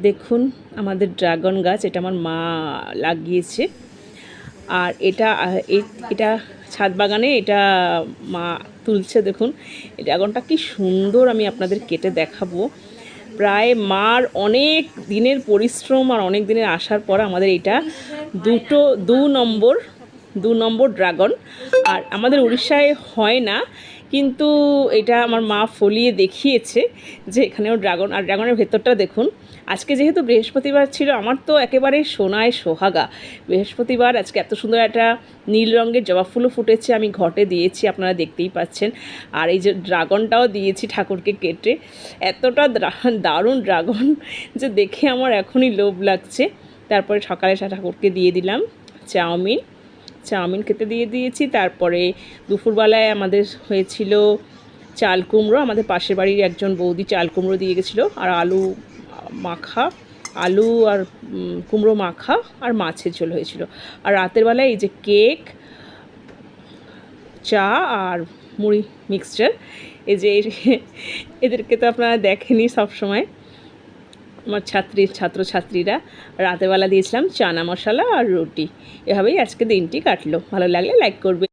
দেখুন আমাদের ড্রাগন গাছ, এটা আমার মা লাগিয়েছে। আর এটা ছাদ বাগানে এটা মা তুলছে। দেখুন এই ড্রাগনটা কি সুন্দর, আমি আপনাদের কেটে দেখাবো। প্রায় মার অনেক দিনের পরিশ্রম আর অনেক দিনের আসার পর আমাদের এটা দু নম্বর ড্রাগন। আর আমাদের উড়িষ্যায় হয় না, কিন্তু এটা আমার মা ফলিয়ে দেখিয়েছে যে এখানেও ড্রাগন। আর ড্রাগনের ভেতরটা দেখুন। আজকে যেহেতু বৃহস্পতিবার ছিল, আমার তো একেবারে সোনায় সোহাগা বৃহস্পতিবার। আজকে এত সুন্দর একটা নীল রঙের জবা ফুলও ফুটেছে, আমি ঘটে দিয়েছি, আপনারা দেখতেই পাচ্ছেন। আর এই যে ড্রাগনটাও দিয়েছি ঠাকুরকে কেটে, এতটা দারুণ ড্রাগন যে দেখে আমার এখনই লোভ লাগছে। তারপরে সকালে ঠাকুরকে দিয়ে দিলাম চাউমিন খেতে দিয়ে দিয়েছি। তারপরে দুপুরবেলায় আমাদের হয়েছিল চাল কুমড়ো, আমাদের পাশের বাড়ির একজন বৌদি চাল কুমড়ো দিয়ে গেছিলো, আর আলু আর কুমড়ো মাখা আর মাছের ঝোল হয়েছিল। আর রাতের বেলায় এই যে কেক, চা আর মুড়ি মিক্সচার। এই যে এদেরকে তো আপনারা দেখেনি সবসময়, আমার ছাত্রছাত্রীরা। রাতেরবেলা দিয়েছিলাম চানা মশলা আর রুটি। এভাবেই আজকে দিনটি কাটলো। ভালো লাগলে লাইক করবে।